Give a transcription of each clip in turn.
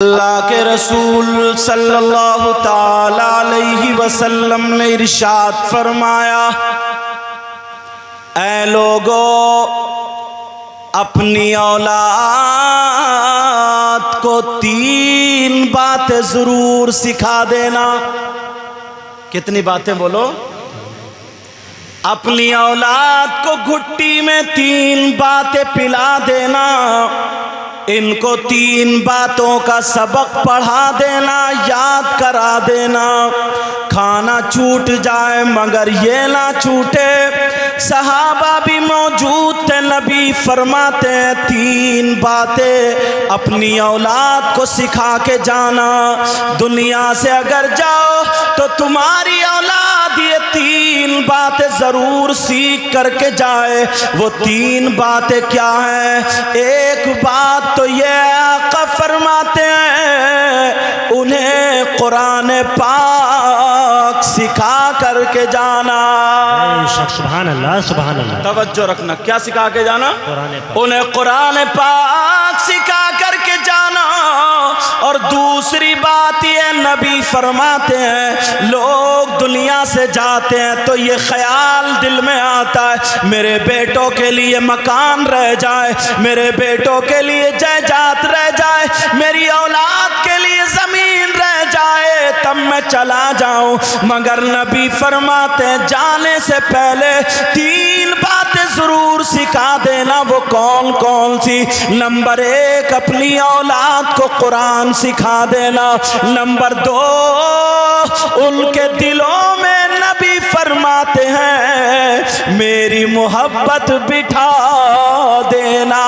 اللہ کے رسول صلی اللہ تعالی علیہ وسلم نے ارشاد فرمایا، اے لوگو اپنی اولاد کو 3 باتیں ضرور سکھا دینا۔ کتنی باتیں بولو؟ اپنی اولاد کو گھٹی میں 3 باتیں پلا دینا، ان کو 3 باتوں کا سبق پڑھا دینا، یاد کرا دینا۔ کھانا چھوٹ جائے مگر یہ نہ چھوٹے۔ صحابہ بھی موجود تھے، نبی فرماتے ہیں 3 باتیں اپنی اولاد کو سکھا کے جانا۔ دنیا سے اگر جاؤ تو تمہاری اولاد یہ 3 باتیں ضرور سیکھ کر کے جائے۔ وہ 3 باتیں کیا ہیں؟ ایک بات تو یہ آقا فرماتے ہیں انہیں قرآن پاک سکھا کر کے جانا۔ سبحان اللہ سبحان اللہ، توجہ رکھنا، کیا سکھا کے جانا؟ قرآن پاک۔ انہیں قرآن پاک سکھا کر کے جانا۔ اور دوسری بات یہ نبی فرماتے ہیں لوگ دنیا سے جاتے ہیں تو یہ خیال دل میں آتا ہے میرے بیٹوں کے لیے مکان رہ جائے، میرے بیٹوں کے لیے جائیداد رہ جائے، میری اولاد کے لیے زمین رہ جائے تب میں چلا جاؤں۔ مگر نبی فرماتے ہیں جانے سے پہلے 3 باتیں ضرور سکھا دینا۔ وہ کون کون سی؟ نمبر 1 اپنی اولاد کو قرآن سکھا دینا۔ نمبر 2 ان کے دلوں میں نبی فرماتے ہیں میری محبت بٹھا دینا۔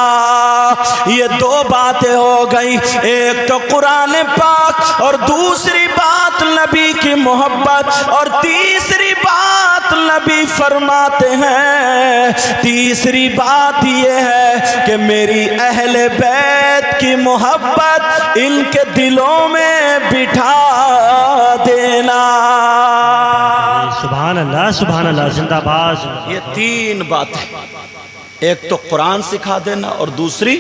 یہ 2 باتیں ہو گئی، ایک تو قرآن پاک اور دوسری بات نبی کی محبت، اور تیسری بات نبی فرماتے ہیں تیسری بات یہ ہے کہ میری اہل بیت کی محبت ان کے دلوں میں بٹھا دینا۔ سبحان اللہ سبحان اللہ، زندہ باد۔ یہ 3 باتیں، ایک تو قرآن سکھا دینا، اور دوسری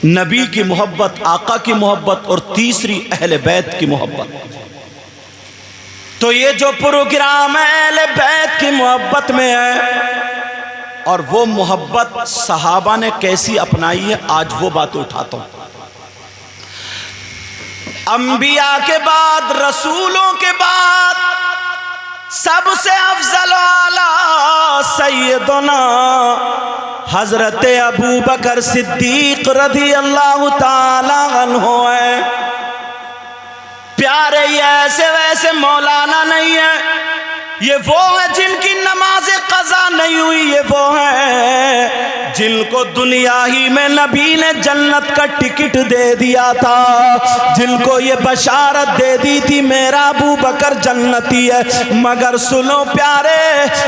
نبی کی محبت، آقا کی محبت، اور تیسری اہل بیت کی محبت۔ تو یہ جو پروگرام ہے اہل بیت کی محبت میں ہے، اور وہ محبت صحابہ نے کیسی اپنائی ہے آج وہ بات اٹھاتا ہوں۔ انبیاء کے بعد، رسولوں کے بعد سب سے افضل اعلیٰ سیدنا حضرت ابوبکر صدیق رضی اللہ تعالی عنہ ہے۔ پیارے یہ ایسے ویسے مولانا نہیں ہے، یہ وہ ہے جن کی نماز قضا نہیں ہوئی، یہ وہ ہے جن کو دنیا ہی میں نبی نے جنت کا ٹکٹ دے دیا تھا، جن کو یہ بشارت دے دی تھی میرا ابوبکر جنتی ہے۔ مگر سنو پیارے،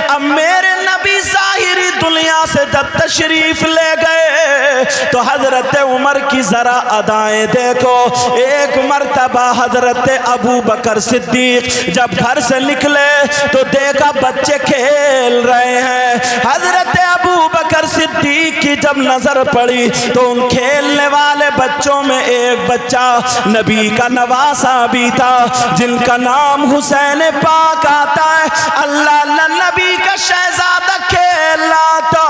اب میرے نبی ظاہری دنیا سے جب تشریف لے گئے تو حضرت عمر کی ذرا ادائیں دیکھو۔ ایک مرتبہ حضرت ابوبکر صدیق جب گھر سے نکلے تو دیکھا بچے کھیل رہے ہیں۔ حضرت ابوبکر صدیق کی جب نظر پڑی تو ان کھیلنے والے بچوں میں ایک بچہ نبی کا نواسا بھی تھا جن کا نام حسین پاک آتا ہے۔ اللہ اللہ، نبی کا شہزادہ کھیل رہا تھا،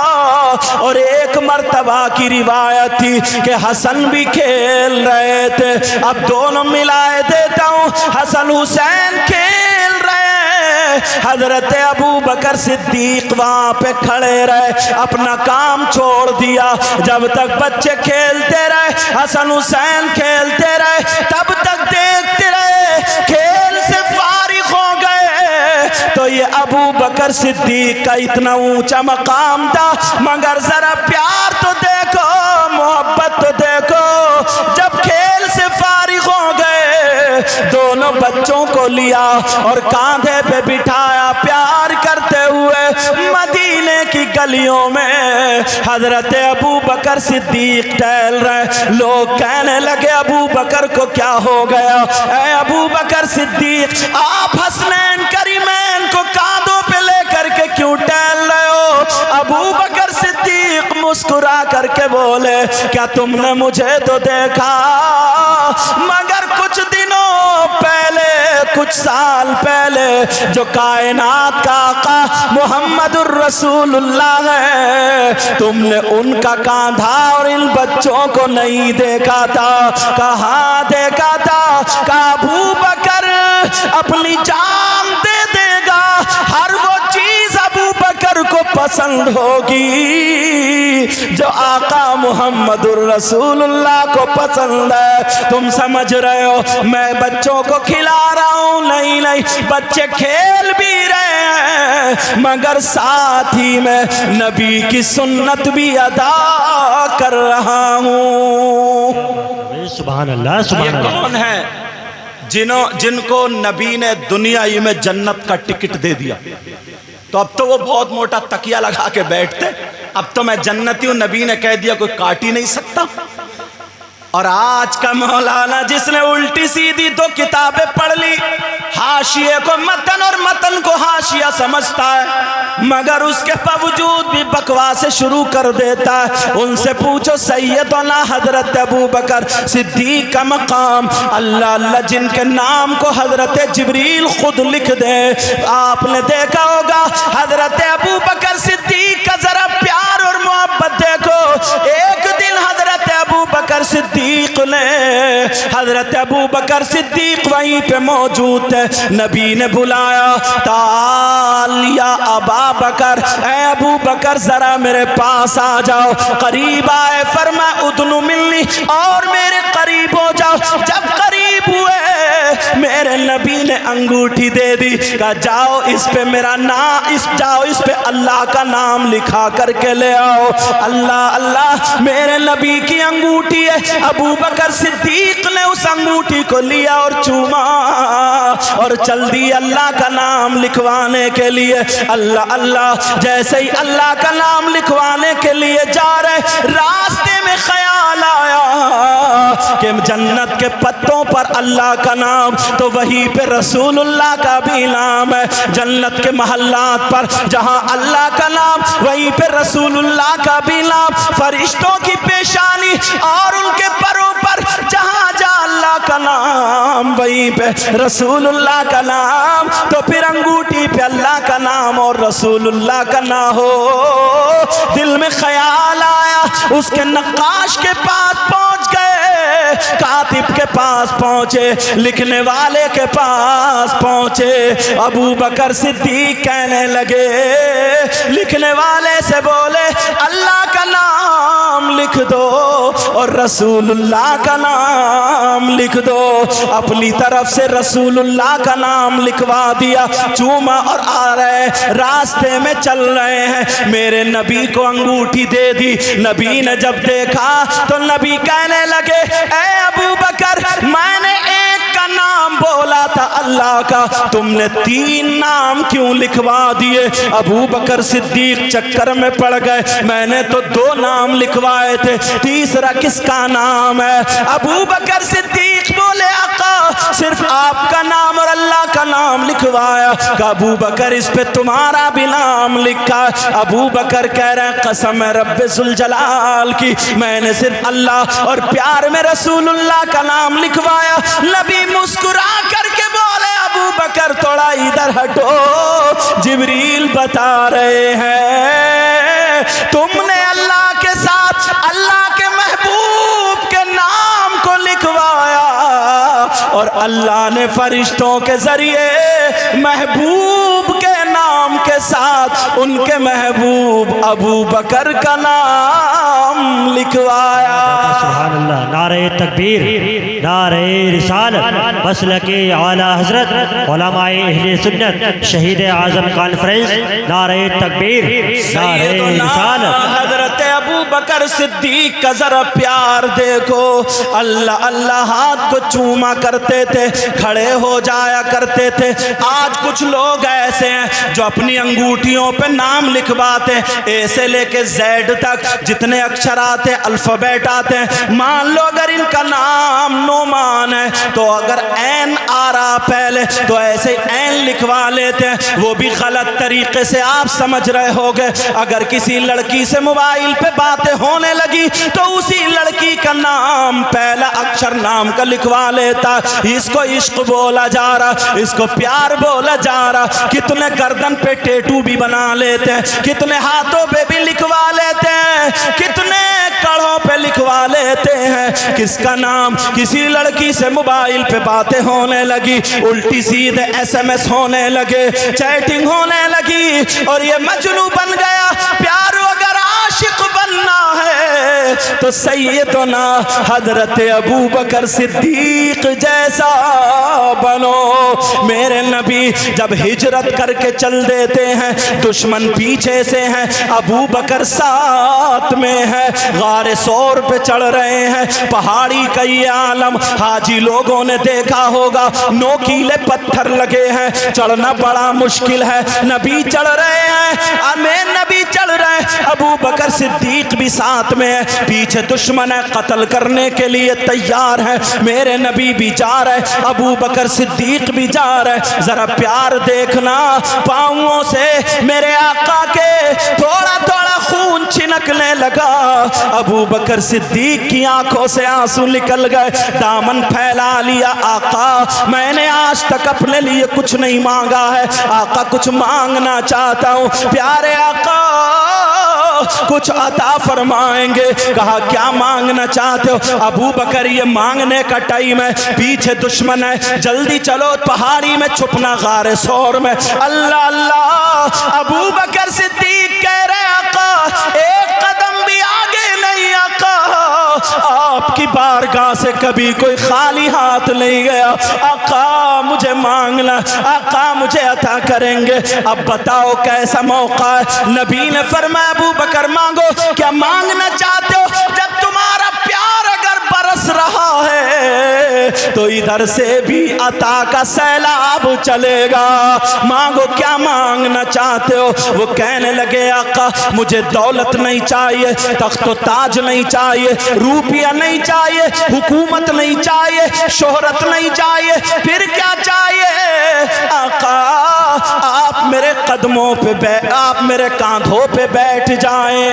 اور ایک مرتبہ کی روایت تھی کہ حسن بھی کھیل رہے تھے۔ اب دونوں ملائے دیتا ہوں، حسن حسین کھیل رہے ہیں، حضرت ابوبکر صدیق وہاں پہ کھڑے رہے، اپنا کام چھوڑ دیا۔ جب تک بچے کھیلتے رہے، حسن حسین کھیلتے رہے، تب تک دیکھتے رہے، کھیل سے فارغ ہو گئے تو یہ ابوبکر صدیق کا اتنا اونچا مقام تھا، مگر ذرا پیار تو دیکھو، محبت تو دیکھو۔ جب کھیل سے فارغ ہو گئے، دونوں بچوں کو لیا اور کاندھے پہ بٹھایا، پیار کرتے ہوئے مدینے کی گلیوں میں حضرت ابوبکر صدیق ٹہل رہے۔ لوگ کہنے لگے ابوبکر کو کیا ہو گیا؟ اے ابوبکر صدیق، آپ حسنین کریمین کو کاندھوں پہ لے کر کے کیوں ٹہل رہے ہو؟ ابوبکر صدیق مسکرا کر کے بولے کیا تم نے مجھے تو دیکھا سال پہلے جو کائنات کا آقا محمد الرسول اللہ ہے، تم نے ان کا کاندھا اور ان بچوں کو نہیں دیکھا تھا؟ کہاں دیکھا تھا؟ کہ ابو بکر اپنی جان دے دے گا، ہر وہ چیز ابو بکر کو پسند ہوگی جو آقا محمد الرسول اللہ کو پسند ہے۔ تم سمجھ رہے ہو میں بچوں کو کھلا رہا ہوں؟ نہیں نہیں، بچے کھیل بھی رہے ہیں مگر ساتھ ہی میں نبی کی سنت بھی ادا کر رہا ہوں۔ سبحان اللہ سبحان یہ اللہ۔ کون ہے جن کو نبی نے دنیا ہی میں جنت کا ٹکٹ دے دیا؟ تو اب تو وہ بہت موٹا تکیہ لگا کے بیٹھتے، اب تو میں جنتی ہوں، نبی نے کہہ دیا کوئی کاٹ ہی نہیں سکتا۔ اور آج کا مولانا جس نے الٹی سیدھی دو کتابیں پڑھ لی، حاشیے کو متن اور متن کو حاشیہ سمجھتا ہے مگر اس کے باوجود بھی بکواس شروع کر دیتا ہے۔ ان سے پوچھو سیدنا حضرت ابو بکر صدیق کا مقام، اللہ اللہ جن کے نام کو حضرت جبریل خود لکھ دے۔ آپ نے دیکھا ہوگا حضرت ابو بکر صدیق کا ذرا پیار اور محبت دیکھو۔ ایک دن حضرت ابو بکر صدیق نے، حضرت ابو بکر صدیق وہیں پہ موجود تھے، نبی نے بلایا، تعال یا ابا بکر، اے ابو بکر ذرا میرے پاس آ جاؤ۔ قریب آئے، فرمایا ادنو ملنی، اور میرے قریب ہو جاؤ۔ جب قریب ہوئے میرے نبی نے انگوٹھی دے دی، کہا جاؤ اس پہ میرا نام، جاؤ اس پہ اللہ کا نام لکھا کر کے لے آؤ۔ اللہ اللہ میرے نبی کی انگوٹھی ہے۔ ابو بکر صدیق نے اس انگوٹھی کو لیا اور چوما اور چل دی اللہ کا نام لکھوانے کے لیے۔ اللہ اللہ جیسے ہی اللہ کا نام لکھوانے کے لیے جا رہے، راستے میں خیال آیا کہ جنت کے پتوں پر اللہ کا نام، تو وہیں پہ رسول اللہ کا بھی نام ہے۔ جنت کے محلات پر جہاں اللہ کا نام، وہیں پہ رسول اللہ کا بھی نام۔ فرشتوں کی پیشانی اور ان کے پروں پر جہاں جہاں اللہ کا نام، وہیں پہ رسول اللہ کا نام۔ تو پھر انگوٹھی پہ اللہ کا نام اور رسول اللہ کا نام ہو، دل میں خیال آیا، اس کے نقاش کے پاس پہنچ گئے، کاتب کے پاس پہنچے، لکھنے والے کے پاس پہنچے۔ ابو بکر صدیق کہنے لگے، لکھنے والے سے بولے اللہ کا نام لکھ دو اور رسول اللہ کا نام لکھ دو۔ اپنی طرف سے رسول اللہ کا نام لکھوا دیا، چوما اور آ رہے، راستے میں چل رہے ہیں، میرے نبی کو انگوٹھی دے دی۔ نبی نے جب دیکھا تو نبی کہنے لگے، اے ابو بکر میں نے ایک کا نام بولا تھا اللہ کا، تم نے 3 نام کیوں لکھوا دیے؟ ابو بکر صدیق چکر میں پڑ گئے، میں نے تو 2 نام لکھوائے تھے، تیسرا کس کا نام ہے؟ ابو بکر صدیق بولے آقا صرف آپ کا نام اور اللہ کا نام لکھوایا۔ کہ ابو بکر اس پہ تمہارا بھی نام لکھا۔ ابو بکر کہہ رہے ہیں قسم رب ذوالجلال کی، میں نے صرف اللہ اور پیار میں رسول اللہ کا نام لکھوایا۔ نبی مسکرا کر کے بولے ابو بکر تھوڑا ادھر ہٹو، جبریل بتا رہے ہیں تم نے اللہ کے ساتھ اللہ کے محبوب کے نام کو لکھوایا، اور اللہ نے فرشتوں کے ذریعے محبوب کے نام کے ساتھ ان کے محبوب ابو بکر کا نام لکھوایا۔ سبحان اللہ، نعرہ تکبیر، نعرہ رسالت، مسلک اعلیٰ حضرت علماء اہل سنت شہید اعظم کانفرنس، نعرہ تکبیر، نعرہ رسالت۔ حضرت ابو بکر صدیق کا ذرا پیار دیکھو، اللہ اللہ ہاتھ کو چوما کرتے تھے، کھڑے ہو جایا کرتے تھے۔ آج کچھ لوگ ایسے ہیں جو اپنی انگوٹھیوں پہ نام لکھواتے، اے سے لے کے زیڈ تک جتنے اکشر آتے الفابیٹ آتے ہیں، مان لو اگر ان کا نام نعمان ہے تو اگر این آ رہا پہلے تو ایسے این لکھوا لیتے ہیں، وہ بھی غلط طریقے سے آپ سمجھ رہے ہوگے۔ اگر کسی لڑکی سے موبائل پہ باتیں ہونے لگی تو اسی لڑکی کا نام پہلا اکشر نام کا لکھوا لیتا، اس کو عشق بولا جا رہا، اس کو پیار بولا جا رہا۔ کتنے گردن پہ ٹیٹو بھی بنا لیتے ہیں، کتنے ہاتھوں پہ بھی لکھوا لیتے ہیں، کتنے کڑھوں پہ لکھوا لیتے ہیں۔ کس کا نام؟ کسی لڑکی سے موبائل پہ باتیں ہونے لگی، الٹی سیدھے ایس ایم ایس ہونے لگے، چیٹنگ ہونے لگی، اور یہ مجنون بن گیا۔ پیارو اگر عاشق بننا ہے تو سیدنا حضرت ابو بکر صدیق جیسا بنو۔ میرے نبی جب ہجرت کر کے چل دیتے ہیں، دشمن پیچھے سے ہیں، ابو بکر ساتھ میں ہے، غار ثور پہ چڑھ رہے ہیں، پہاڑی کا یہ عالم حاجی لوگوں نے دیکھا ہوگا، نوکیلے پتھر لگے ہیں، چڑھنا بڑا مشکل ہے۔ نبی چڑھ رہے ہیں، ہمیں نبی چڑھ رہے ہیں، ابو بکر صدیق بھی ساتھ میں ہے، پیچھے دشمن ہے، قتل کرنے کے لیے تیار ہے۔ میرے نبی بھی جا رہے، ابو بکر صدیق بھی جا رہے۔ ذرا پیار دیکھنا، پاؤں سے میرے آقا کے تھوڑا تھوڑا خون چھنکنے لگا۔ ابو بکر صدیق کی آنکھوں سے آنسو نکل گئے، دامن پھیلا لیا۔ آقا میں نے آج تک اپنے لیے کچھ نہیں مانگا ہے، آقا کچھ مانگنا چاہتا ہوں، پیارے آقا کچھ عطا فرمائیں گے؟ کہا کیا مانگنا چاہتے ہو؟ ابو بکر یہ مانگنے کا ٹائم ہے، پیچھے دشمن ہے، جلدی چلو پہاڑی میں چھپنا، غار ثور میں۔ اللہ اللہ، ابو بکر صدیق کہہ رہے آقا ایک قدم بھی آگے نہیں، آقا آپ کی بارگاہ سے کبھی کوئی خالی ہاتھ نہیں گیا، آقا مجھے مانگنا، آقا مجھے عطا کریں گے۔ اب بتاؤ کیسا موقع ہے؟ نبی نے فرمایا ابو بکر مانگو، کیا مانگنا چاہتے ہو؟ جب تمہارا پیار اگر برس رہا ہے تو ادھر سے بھی عطا کا سیلاب چلے گا، مانگو کیا مانگنا چاہتے ہو؟ وہ کہنے لگے آقا مجھے دولت نہیں چاہیے، تخت و تاج نہیں چاہیے، روپیہ نہیں چاہیے، حکومت نہیں چاہیے، شہرت نہیں چاہیے، پھر کیا چاہیے؟ آقا آپ میرے قدموں پہ آپ میرے کاندھوں پہ بیٹھ جائیں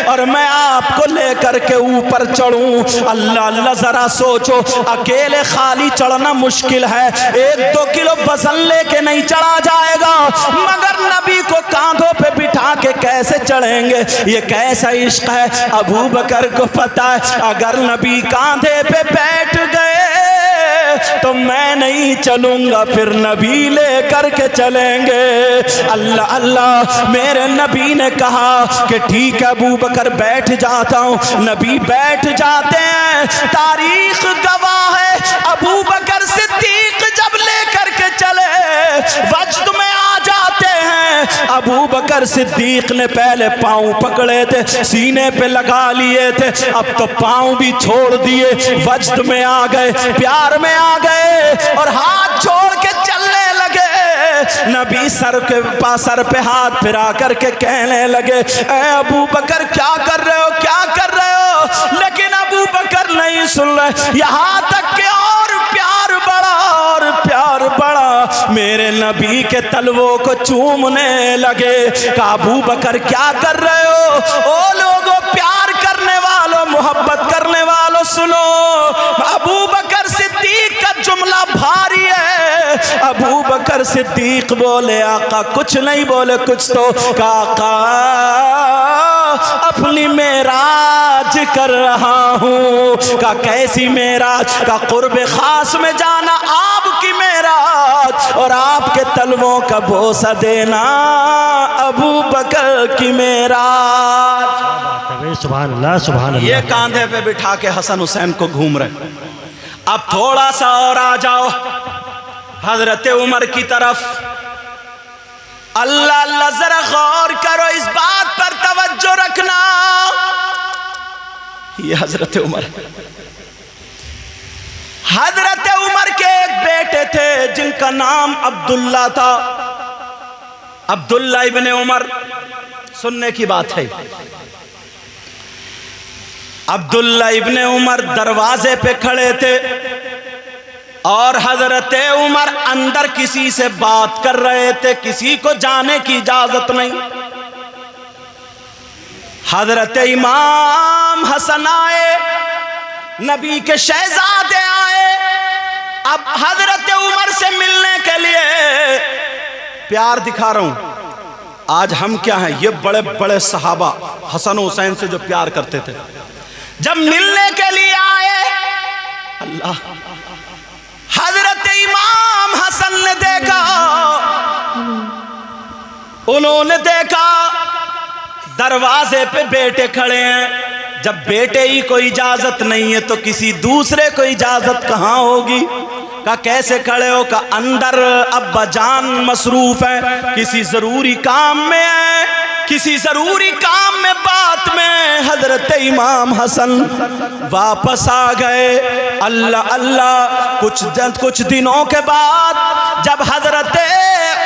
اور میں آپ کو لے کر کے اوپر چڑھوں۔ اللہ اللہ، ذرا سوچو، اکیلے خالی چڑھنا مشکل ہے، 1-2 کلو وزن لے کے نہیں چڑھا جائے گا، مگر نبی کو کاندھوں پہ بٹھا کے کیسے چڑھیں گے؟ یہ کیسا عشق ہے؟ ابو بکر کو پتا ہے اگر نبی کاندھے پہ بیٹھ گئے تو میں نہیں چلوں گا، پھر نبی لے کر کے چلیں گے۔ اللہ اللہ، میرے نبی نے کہا کہ ٹھیک ہے ابو بکر بیٹھ جاتا ہوں۔ نبی بیٹھ جاتے ہیں، تاریخ گواہ ہے ابو بکر صدیق جب لے کر کے چلے وجد میں آ جاتے ہیں۔ ابو بکر صدیق نے پہلے پاؤں پکڑے تھے، سینے پہ لگا لیے تھے، اب تو پاؤں بھی چھوڑ دیے، وجد میں آ گئے، پیار میں آ گئے اور ہاتھ چھوڑ کے چلنے لگے۔ نبی سر پہ ہاتھ پھرا کر کے کہنے لگے اے ابو بکر کیا کر رہے ہو، کیا کر رہے ہو؟ لیکن ابو بکر نہیں سن رہے، یہاں تک کہ اور پیار بڑا اور پیار بڑا، میرے نبی کے تلووں کو چومنے لگے۔ کہا ابو بکر کیا کر رہے ہو؟ او لوگوں، پیار کرنے والوں، محبت کرنے والوں سنو، ابو بکر صدیق کا جملہ بھاری ہے۔ ابو بکر صدیق بولے آقا کچھ نہیں، بولے کچھ تو۔ کہا آقا اپنی معراج کر رہا ہوں۔ کہا کیسی معراج؟ کہا قرب خاص میں جانا، آپ کی معراج اور آپ کے تلووں کا بوسہ دینا ابو بکر کی معراج۔ سبحان اللہ سبحان اللہ۔ یہ کاندھے پہ بٹھا کے حسن حسین کو گھوم رہے۔ اب تھوڑا سا اور آ جاؤ حضرت عمر کی طرف۔ اللہ اللہ، ذرا غور کرو، اس بات پر توجہ رکھنا، یہ حضرت عمر، حضرت عمر کے ایک بیٹے تھے جن کا نام عبداللہ تھا، عبداللہ ابن عمر۔ سننے کی بات ہے، عبداللہ ابن عمر دروازے پہ کھڑے تھے، اور حضرت عمر اندر کسی سے بات کر رہے تھے، کسی کو جانے کی اجازت نہیں۔ حضرت امام حسن آئے، نبی کے شہزادے آئے، اب حضرت عمر سے ملنے کے لیے پیار دکھا رہا ہوں۔ آج ہم کیا ہیں؟ یہ بڑے بڑے صحابہ حسن و حسین سے جو پیار کرتے تھے، جب ملنے کے لیے آئے، اللہ، حضرت امام حسن نے دیکھا، انہوں نے دیکھا دروازے پہ بیٹے کھڑے ہیں۔ جب بیٹے ہی کو اجازت نہیں ہے تو کسی دوسرے کو اجازت کہاں ہوگی؟ کہا کیسے کھڑے ہو؟ کہا اندر ابا جان مصروف ہے، کسی ضروری کام میں ہے، کسی ضروری کام میں، بات میں۔ حضرت امام حسن واپس آ گئے۔ اللہ اللہ، کچھ دنوں کے بعد جب حضرت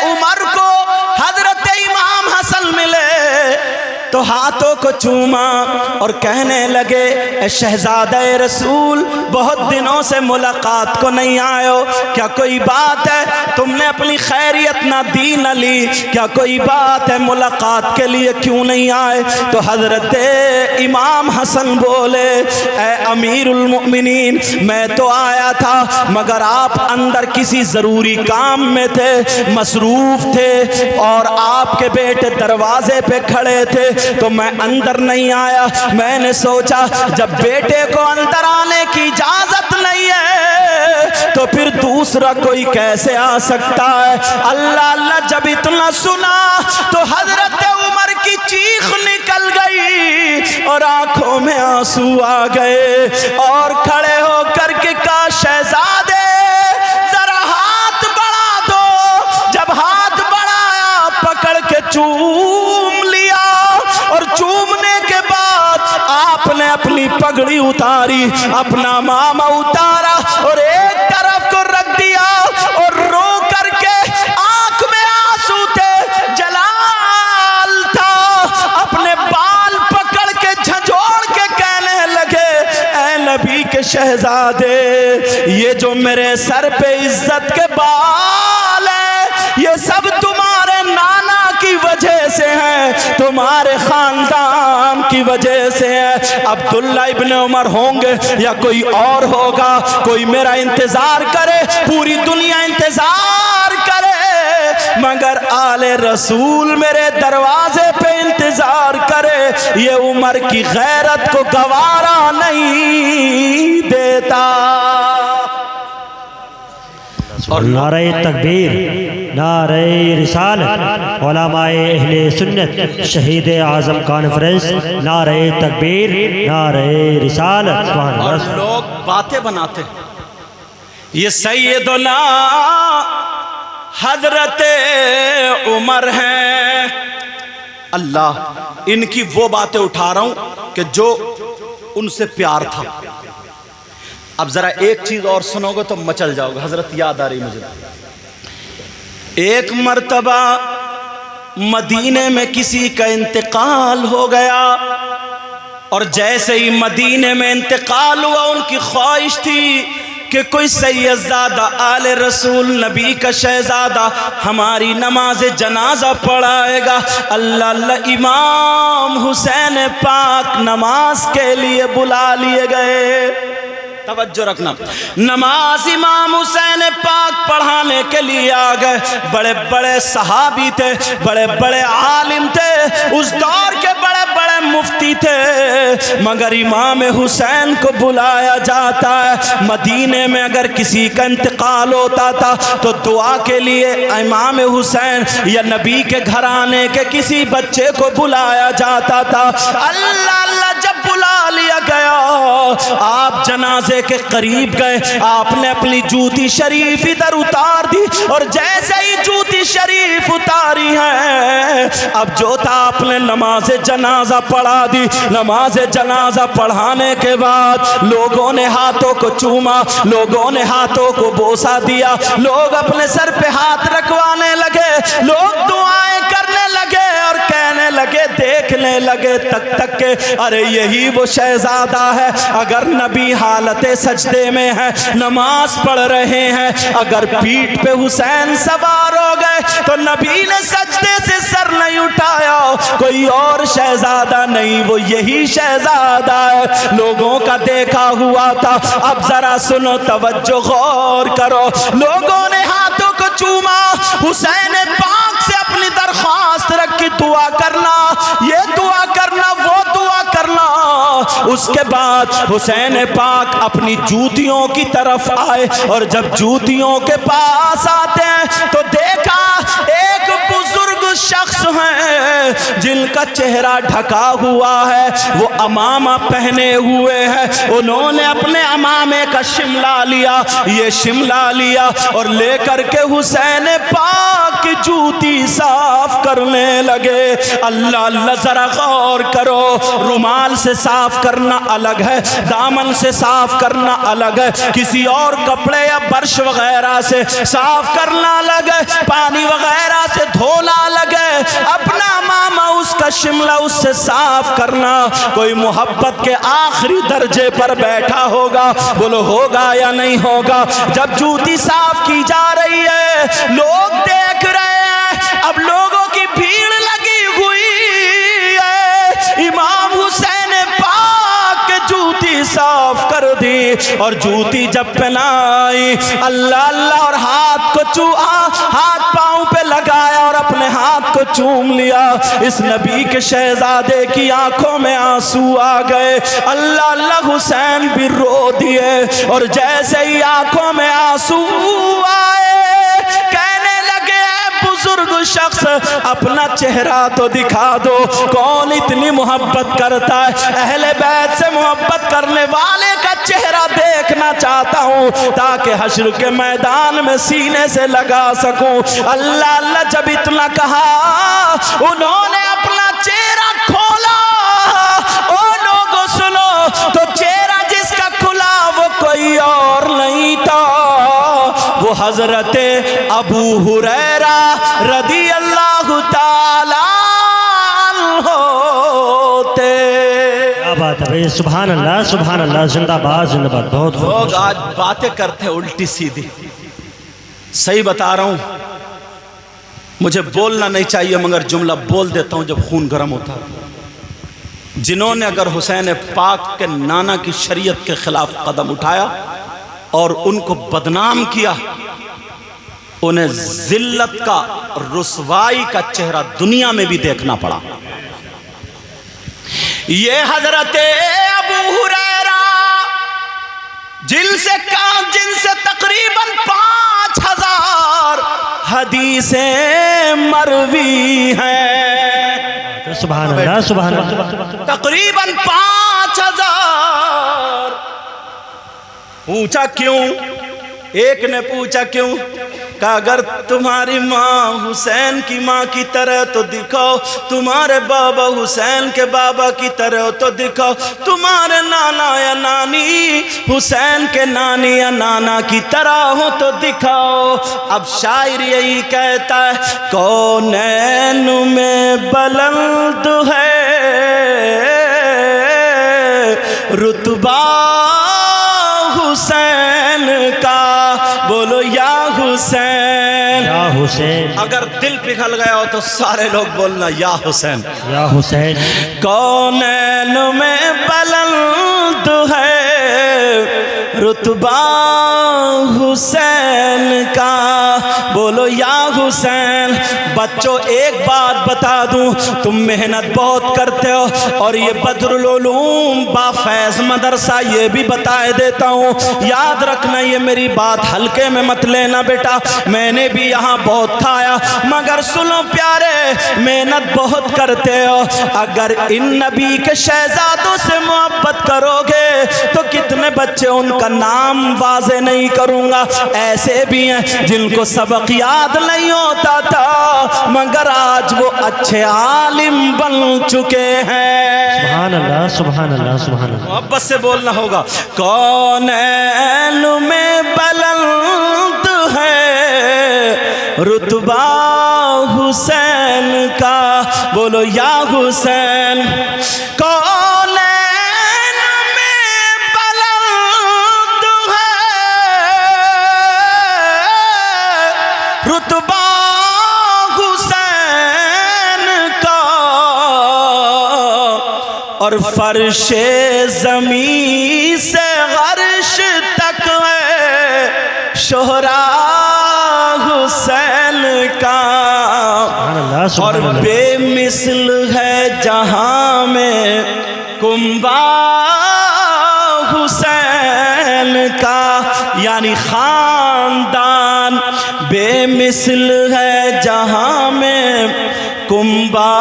عمر کو حضرت امام حسن ملے تو ہاتھوں کو چوما اور کہنے لگے، اے شہزادہ رسول، بہت دنوں سے ملاقات کو نہیں آئے ہو، کیا کوئی بات ہے؟ تم نے اپنی خیریت نہ دی نہ لی، کیا کوئی بات ہے؟ ملاقات کے لیے کیوں نہیں آئے؟ تو حضرت امام حسن بولے، اے امیر المؤمنین، میں تو آیا تھا مگر آپ اندر کسی ضروری کام میں تھے، مصروف تھے، اور آپ کے بیٹے دروازے پہ کھڑے تھے تو میں اندر نہیں آیا۔ میں نے سوچا جب بیٹے کو اندر آنے کی اجازت نہیں ہے تو پھر دوسرا کوئی کیسے آ سکتا ہے؟ اللہ اللہ، جب اتنا سنا تو حضرت عمر کی چیخ نکل گئی اور آنکھوں میں آنسو آ گئے، اور کھڑے ہو کر کے کہا، شہزادے ذرا ہاتھ بڑھا دو۔ جب ہاتھ بڑھایا پکڑ کے چوم لیا، اور چومنے کے بعد آپ نے اپنی پگڑی اتاری، اپنا ماما اتارا اور ایک طرف کو رکھ دیا، اور رو کر کے آنکھ میں آنسو تھے، جلال تھا، اپنے بال پکڑ کے جھنجھوڑ کے کہنے لگے، اے نبی کے شہزادے، یہ جو میرے سر پہ عزت کے بال ہیں یہ سب تمہارے نانا کی وجہ سے ہیں، تمہارے خاندان کی وجہ سے ہے۔ عبداللہ ابن عمر ہوں گے یا کوئی اور ہوگا، کوئی میرا انتظار کرے، پوری دنیا انتظار کرے، مگر آل رسول میرے دروازے پہ انتظار کرے، یہ عمر کی غیرت کو گوارا نہیں دیتا۔ اور نعرہ تکبیر، نعرہ رسالت، علماء اہل سنت، شہید اعظم کانفرنس، نعرہ تکبیر، نعرہ رسالت۔ اور لوگ باتیں بناتے ہیں، یہ سیدنا حضرت عمر ہیں، اللہ، ان کی وہ باتیں اٹھا رہا ہوں کہ جو ان سے پیار تھا۔ اب ذرا ایک چیز اور سنو گے تو مچل جاؤ گے، حضرت یاد آ رہی مجھے۔ ایک مرتبہ مدینے میں کسی کا انتقال ہو گیا، اور جیسے ہی مدینے میں انتقال ہوا ان کی خواہش تھی کہ کوئی سیدزادہ آل رسول نبی کا شہزادہ ہماری نماز جنازہ پڑھائے گا۔ اللہ اللہ، امام حسین پاک نماز کے لیے بلا لیے گئے۔ توجہ رکھنا، نماز امام حسین پاک پڑھانے کے لیے آ گئے۔ بڑے بڑے صحابی تھے، بڑے بڑے عالم تھے، اس دور کے بڑے بڑے مفتی تھے، مگر امام حسین کو بلایا جاتا ہے۔ مدینے میں اگر کسی کا انتقال ہوتا تھا تو دعا کے لیے امام حسین یا نبی کے گھرانے کے کسی بچے کو بلایا جاتا تھا۔ اللہ اللہ، جب بلا لیا گیا، آپ جنازے کے قریب گئے، آپ نے اپنی جوتی شریف ادھر اتار دی، اور جیسے ہی جوتی شریف اتاری ہے، اب جو تھا آپ نے نماز جنازہ پڑھا دی۔ نماز جنازہ پڑھانے کے بعد لوگوں نے ہاتھوں کو چوما، لوگوں نے ہاتھوں کو بوسا دیا، لوگ اپنے سر پہ ہاتھ رکھوانے لگے، لوگ دعائیں کرنے لگے اور کہنے لگے دیکھنے لگے تک تک کے ارے یہی وہ شہزادہ ہے. اگر نبی حالت سجدے میں ہے نماز پڑھ رہے ہیں, اگر پیٹھ پہ حسین سوار ہو گئے تو نبی نے سجدے سے سر نہیں اٹھایا, کوئی اور شہزادہ نہیں, وہ یہی شہزادہ ہے. لوگوں کا دیکھا ہوا تھا. اب ذرا سنو, توجہ غور کرو. لوگوں نے ہاتھوں کو چوما, حسین پاک سے اپنی درخواست رکھی, دعا کرنا, یہ دعا کرنا, وہ دعا کرنا. اس کے بعد حسین پاک اپنی جوتیوں کی طرف آئے, اور جب جوتیوں کے پاس آتے ہیں تو دیکھا ایک بزرگ شخص ہیں جن کا چہرہ ڈھکا ہوا ہے, وہ امامہ پہنے ہوئے ہیں. انہوں نے اپنے امامے کا شملہ لیا, یہ شملہ لیا, اور لے کر کے حسین پاک کی جوتی صاف کرنے لگے. اللہ اللہ, ذرا غور کرو, رومال سے صاف کرنا الگ ہے, دامن سے صاف کرنا الگ ہے, کسی اور کپڑے یا برش وغیرہ سے صاف کرنا الگ ہے, پانی وغیرہ سے دھونا الگ ہے, اپنا امامہ اس کا شملہ اس سے صاف کرنا. کوئی محبت کے آخری درجے پر بیٹھا ہوگا, بولو ہوگا یا نہیں ہوگا. جب جوتی صاف کی جا رہی ہے, لوگ دیکھ رہے ہیں, اب لوگوں کی بھیڑ لگی ہوئی ہے. امام حسین پاک جوتی صاف کر دی, اور جوتی جب پہنائی, اللہ اللہ, اور ہاتھ کو ہاتھ پاؤں پہ لگایا اور اپنے ہاتھ کو چوم لیا. اس نبی کے شہزادے کی آنکھوں میں آنسو آ گئے. اللہ اللہ, حسین بھی رو دیے, اور جیسے ہی آنکھوں میں آنسو آئے کہنے لگے, بزرگ شخص اپنا چہرہ تو دکھا دو, کون اتنی محبت کرتا ہے, اہل بیت سے محبت کرنے والے کا چہرہ دیکھنا چاہتا ہوں تاکہ حشر کے میدان میں سینے سے لگا سکوں. اللہ اللہ, جب اتنا کہا انہوں نے اپنا چہرہ کھولا. او لوگوں سنو, تو چہرہ جس کا کھلا وہ کوئی اور نہیں تھا, وہ حضرت ابو ہریرہ رضی اللہ تعالی عنہ تھے. کیا بات ہے بھائی, سبحان اللہ سبحان اللہ, زندہ باد زندہ باد. بہت لوگ آج باتیں کرتے الٹی سیدھی. صحیح بتا رہا ہوں, مجھے بولنا نہیں چاہیے مگر جملہ بول دیتا ہوں جب خون گرم ہوتا. جنہوں نے اگر حسین پاک کے نانا کی شریعت کے خلاف قدم اٹھایا اور ان کو بدنام کیا, انہیں ذلت کا, رسوائی کا چہرہ دنیا میں بھی دیکھنا پڑا. یہ حضرت ابو ہریرہ جن سے تقریباً 5000 حدیثیں مروی ہیں. سبحان اللہ سبحان اللہ. تقریباً 5000. پوچھا کیوں؟ ایک نے پوچھا کیوں؟ کہ اگر تمہاری ماں حسین کی ماں کی طرح تو دکھاؤ, تمہارے بابا حسین کے بابا کی طرح تو دکھاؤ, تمہارے نانا یا نانی حسین کے نانی یا نانا کی طرح ہو تو دکھاؤ. اب شاعر یہی کہتا ہے, کونین میں بلند ہے رتبہ حسین کا, بولو یا حسین. یا حسین. اگر دل پگھل گیا ہو تو سارے لوگ بولنا یا حسین. یا حسین. کونین میں بلند ہے رتبہ حسین کا, بولو یا حسین. بچوں ایک بات بتا دوں, تم محنت بہت کرتے ہو, اور یہ بدر العلوم با فیض مدرسہ یہ بھی بتائے دیتا ہوں, یاد رکھنا یہ میری بات ہلکے میں مت لینا بیٹا, میں نے بھی یہاں بہت کھایا, مگر سنو پیارے, محنت بہت کرتے ہو, اگر ان نبی کے شہزادوں سے محبت کرو گے تو کتنے بچے, ان کا نام واضح نہیں کروں گا, ایسے بھی ہیں جن کو سبق یاد نہیں ہوتا تھا مگر آج وہ اچھے عالم بن چکے ہیں. سبحان اللہ سبحان اللہ سبحان اللہ. محبت سے بولنا ہوگا. کونین میں بلند ہے رتبہ حسین کا, بولو یا حسین کونین میں بلند ہے رتبہ حسین کا اور فرش زمین سے عرش تک ہے شہرا حسین کا اور بے مثل ہے جہاں میں کنبہ حسین کا، یعنی خاندان بے مثل ہے جہاں میں کنبہ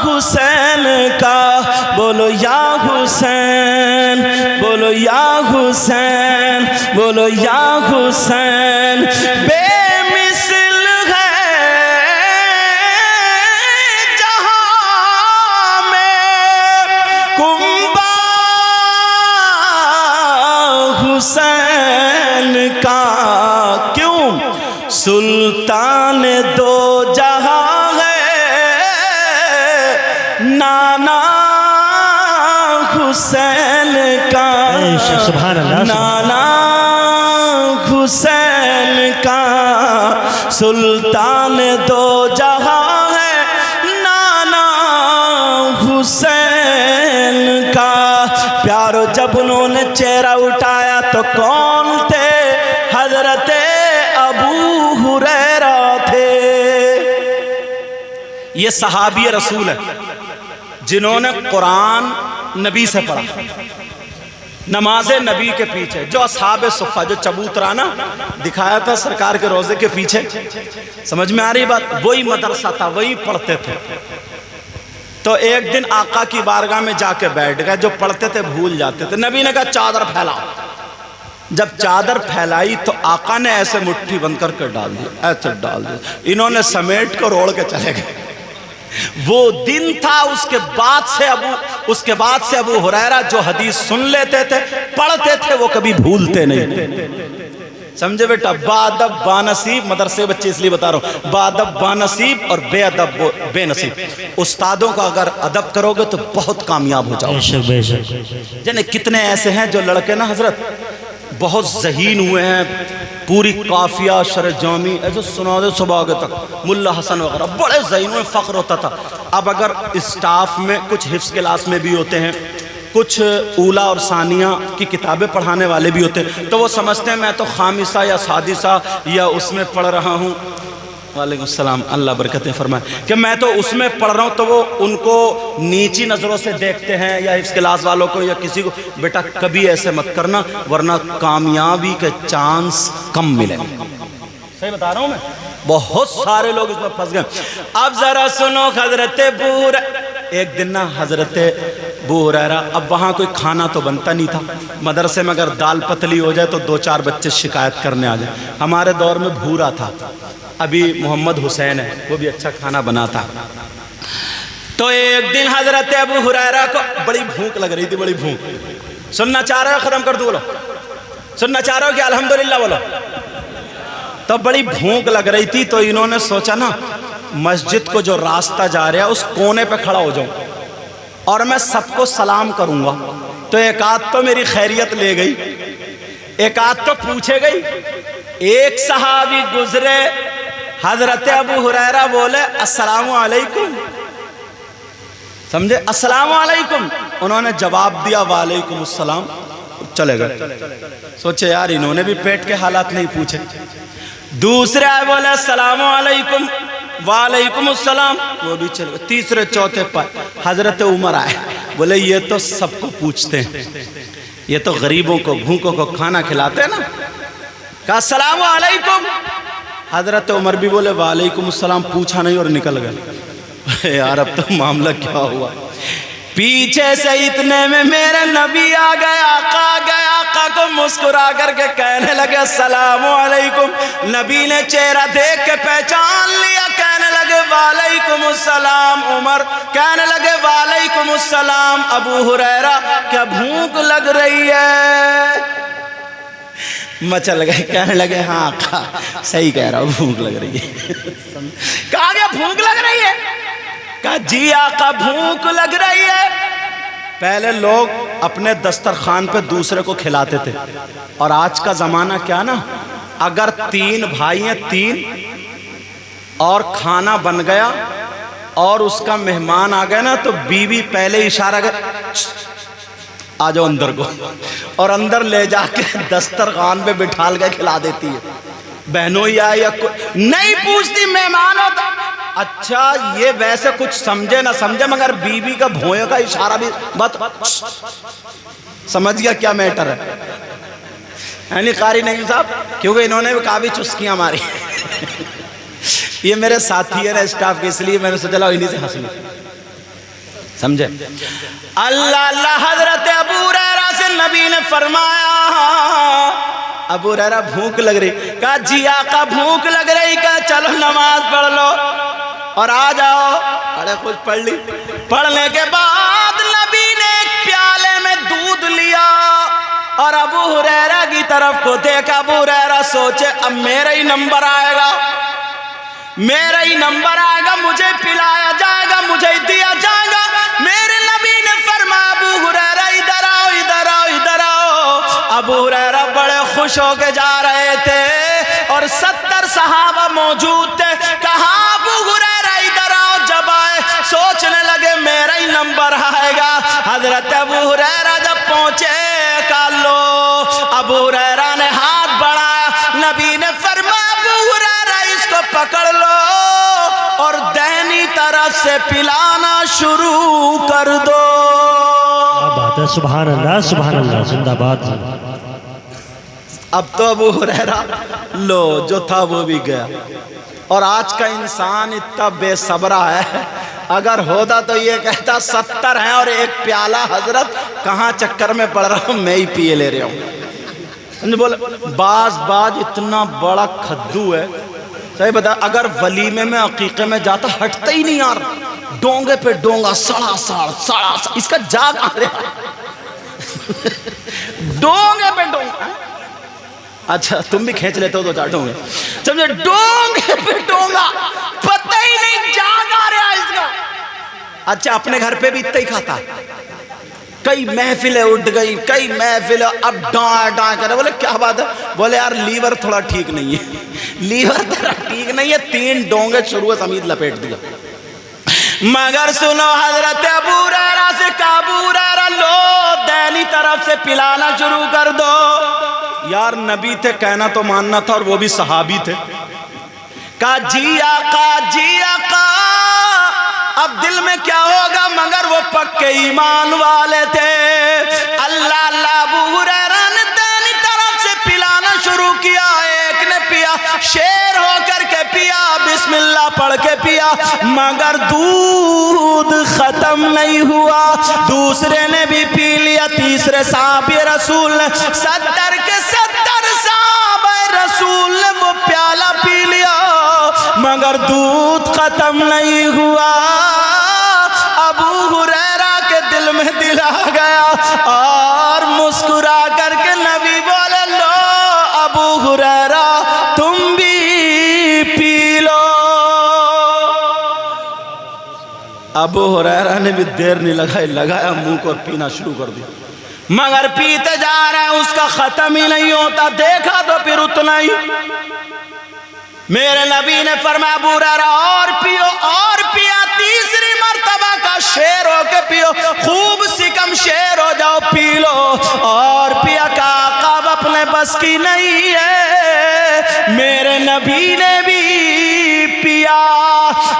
حسین کا۔ بولو یا حسین، بولو یا حسین، بولو یا حسین، بے مثل ہے جہاں میں کنبہ حسین کا۔ کیوں؟ سلطان دو جہاں ہے نانا حسین کا، سبحان اللہ، نانا حسین کا، سلطان دو جہاں ہے نانا حسین کا۔ پیارو جب انہوں نے چہرہ اٹھایا تو کون تھے؟ حضرت ابو ہریرہ تھے۔ یہ صحابی رسول ہے جنہوں نے قرآن نبی سے پڑھا، نماز نبی کے پیچھے، جو اصحاب صفہ جو چبوترا نا دکھایا تھا سرکار کے روزے کے پیچھے، سمجھ میں آ رہی بات؟ وہی مدرسہ تھا، وہی پڑھتے تھے۔ تو ایک دن آقا کی بارگاہ میں جا کے بیٹھ گئے، جو پڑھتے تھے بھول جاتے تھے۔ نبی نے کہا چادر پھیلاؤ۔ جب چادر پھیلائی تو آقا نے ایسے مٹھی بند کر کے ڈال دی، ایسے ڈال دی، انہوں نے سمیٹ کر اوڑھ کے چلے گئے۔ وہ دن تھا، اس کے بعد سے ابو ہریرہ جو حدیث سن لیتے تھے، پڑھتے تھے، وہ کبھی بھولتے نہیں۔ سمجھے بیٹا؟ بادب بانصیب، مدرسے بچے اس لیے بتا رہا ہوں، بادب بانصیب اور بے ادب بے نصیب۔ استادوں کا اگر ادب کرو گے تو بہت کامیاب ہو جاؤ گے۔ یعنی کتنے ایسے ہیں جو لڑکے نا حضرت بہت ذہین ہوئے ہیں، پوری قافیہ شرح جامی ایسے سنا دے صبح آگے تک، ملا حسن وغیرہ بڑے ذہین ہوئے، فخر ہوتا تھا۔ اب اگر اسٹاف میں کچھ حفظ کلاس میں بھی ہوتے ہیں، کچھ اولا اور ثانیہ کی کتابیں پڑھانے والے بھی ہوتے ہیں، تو وہ سمجھتے ہیں میں تو خامسہ یا سادسہ یا اس میں پڑھ رہا ہوں، وعلیکم السلام، اللہ برکتیں فرمائے، کہ میں تو اس میں پڑھ رہا ہوں، تو وہ ان کو نیچی نظروں سے دیکھتے ہیں، یا حفظ کلاس والوں کو یا کسی کو۔ بیٹا کبھی ایسے مت کرنا، ورنہ کامیابی کے چانس کم ملیں۔ صحیح بتا رہا ہوں میں؟ بہت سارے لوگ اس میں پھنس گئے۔ اب ذرا سنو، حضرت ایک دن نا حضرت ابو ہریرہ، اب وہاں کوئی کھانا تو بنتا نہیں تھا، مدرسے میں اگر دال پتلی ہو جائے تو 2-4 بچے شکایت کرنے آ جائیں۔ ہمارے دور میں بھورا تھا، ابھی محمد حسین ہے، وہ بھی اچھا کھانا بناتا۔ تو ایک دن حضرت ابو ہریرہ کو بڑی بھوک لگ رہی تھی، بڑی بھوک۔ سننا چاہ رہے ہو؟ ختم کر دو بولو، سننا چاہ رہے ہو کہ الحمدللہ بولو؟ تو بڑی بھوک لگ رہی تھی، تو انہوں نے سوچا نا مسجد کو جو راستہ جا رہا ہے اس کونے پہ کھڑا ہو جاؤں اور میں سب کو سلام کروں گا۔ تو ایک آدھ تو میری خیریت لے گئی، ایک آدھ تو پوچھے گئی۔ ایک صحابی گزرے، حضرت ابو ہریرہ بولے السلام علیکم، سمجھے؟ السلام علیکم۔ انہوں نے جواب دیا وعلیکم السلام، چلے گئے۔ سوچے یار انہوں نے بھی پیٹ کے حالات نہیں پوچھے۔ دوسرے آئے بولے السلام علیکم، وعلیکم السلام، وہ بھی چلے گئے۔ تیسرے چوتھے پر حضرت عمر آئے، بولے یہ تو سب کو پوچھتے ہیں، یہ تو غریبوں کو بھوکوں کو کھانا کھلاتے ہیں نا۔ کہا السلام علیکم، حضرت عمر بھی بولے وعلیکم السلام، پوچھا نہیں اور نکل گئے۔ یار اب تو معاملہ کیا ہوا؟ پیچھے سے اتنے میں میرے نبی آ گئے، آقا آ گئے، آقا کو مسکرا کر کے کہنے لگے السلام علیکم۔ نبی نے چہرہ دیکھ کے پہچان لیا، کہنے لگے وعلیکم السلام۔ عمر کہنے لگے وعلیکم السلام۔ ابو ہریرہ کیا بھوک لگ رہی ہے؟ مچل گئے، کہنے لگے ہاں آقا صحیح کہہ رہا ہوں، بھوک لگ رہی ہے۔ کہا گیا بھوک لگ رہی ہے؟ کہا جی آقا بھوک لگ رہی ہے. پہلے لوگ اپنے دسترخوان پہ دوسرے کو کھلاتے تھے، اور آج کا زمانہ کیا نا، اگر 3 بھائی ہیں 3 اور کھانا بن گیا اور اس کا مہمان آ گیا نا، تو بیوی پہلے اشارہ کر آ جاؤ اندر کو، اور اندر لے جا کے دسترخوان پہ بٹھال کے کھلا دیتی ہے. بہنوں یا نہیں پوچھتی مہمان ہوتا. اچھا یہ ویسے کچھ سمجھے نہ سمجھے مگر بیوی کا بھوئے کا اشارہ بھی بات سمجھ گیا کیا میٹر ہے. یعنی قاری نعیم صاحب، کیونکہ انہوں نے بھی کافی چسکیاں ماری. یہ میرے ساتھی ہے نا اسٹاف کے، اس لیے میں نے سوچا لاؤ انہی سے ہنس لوں. سمجھے؟ اللہ اللہ. حضرت ابو ہریرہ سے نبی نے فرمایا ابو ہریرہ بھوک لگ رہی. کہا جی آقا بھوک لگ رہی. کہا چلو نماز پڑھ لو اور آ جاؤ. بڑے خوش پڑھ لی. پڑھنے کے بعد نبی نے ایک پیالے میں دودھ لیا اور ابو ہریرہ کی طرف کو دیکھا. ابو ہریرہ سوچے اب میرا ہی نمبر آئے گا، میرا ہی نمبر آئے گا، مجھے پلایا جائے گا، مجھے دیا جائے گا. میرے نبی نے فرمایا ابو ہریرہ ادھر آؤ ادھر آؤ ادھر آؤ. ابو ہریرہ بڑے خوش ہو کے جا رہے تھے اور 70 صحابہ موجود تھے. کہا ابو ہریرہ ادھر آؤ. جب آئے سوچنے لگے میرا ہی نمبر آئے گا. حضرت ابو ہریرہ جب پہنچے کہا لو. ابو ہریرہ نے ہاتھ بڑھایا. نبی نے فرمایا ابو ہریرہ اس کو پکڑ لو اور دہنی طرف سے پلانا شروع کر دو. بات ہے. سبحان اللہ سبحان اللہ. زندہ باد. اب تو ابو ہریرہ لو جو تھا وہ بھی گیا. اور آج کا انسان اتنا بے صبرہ ہے، اگر ہوتا تو یہ کہتا 70 ہیں اور ایک پیالہ حضرت کہاں چکر میں پڑ رہا ہوں، میں ہی پیے لے رہا ہوں. بولے باز اتنا بڑا کھدو ہے. صحیح بتا، اگر ولیمے میں عقیقے میں جاتا ہٹتا ہی نہیں یار. ڈونگے پہ ڈونگا سڑا ساڑ اس کا جاگ آ رہا. ڈونگے پہ ڈونگا. اچھا تم بھی کھینچ لیتے ہو تو چاٹوں گے. سمجھے ڈونگے پہ ڈونگا، پتہ ہی نہیں جاگ آ رہا اس کا. اچھا اپنے گھر پہ بھی اتنا ہی کھاتا. کئی محفلیں اٹھ گئی، کئی محفلیں اب ڈائیں کرے. بولے کیا بات ہے؟ بولے یار لیور تھوڑا ٹھیک نہیں ہے. لیور تھوڑا ٹھیک نہیں ہے. 3 ڈونگے شروع سمید لپیٹ دیا. مگر سنو حضرت ابو ہریرہ سے کہا ابو ہریرہ لو دہنی طرف سے پلانا شروع کر دو. یار نبی تھے، کہنا تو ماننا تھا، اور وہ بھی صحابی تھے. کہا جی آقا جی آقا. اب دل میں کیا ہوگا، مگر وہ پکے ایمان والے تھے. اللہ اللہ. ابو ہریرہ نے دہنی طرف سے پلانا شروع کیا. ایک نے پیا، شیر ہو کر کے پیا، بسم اللہ پڑھ کے پیا، مگر دودھ ختم نہیں ہوا. دوسرے نے بھی پی لیا. تیسرے صحابی رسول نے 70 کے 70 صحابہ رسول نے وہ پیالہ پی لیا، مگر دودھ ختم نہیں ہوا. ابو ہریرہ کے دل میں دل آ گیا اور مسکرا کر کے نبی بولے لو ابو ہریرہ تم بھی پی لو. ابو ہریرہ نے بھی دیر نہیں لگائی، لگایا منہ کو اور پینا شروع کر دیا. مگر پیتے جا رہے ہیں، اس کا ختم ہی نہیں ہوتا. دیکھا تو پھر اتنا ہی. میرے نبی نے فرمایا ابو ہریرہ اور پیو اور پیا. تیسری مرتبہ کا شیر ہو کے پیو، خوب سکم شیر ہو جاؤ، پی لو اور پیا. کا آقا اب اپنے بس کی نہیں ہے. میرے نبی نے بھی پیا.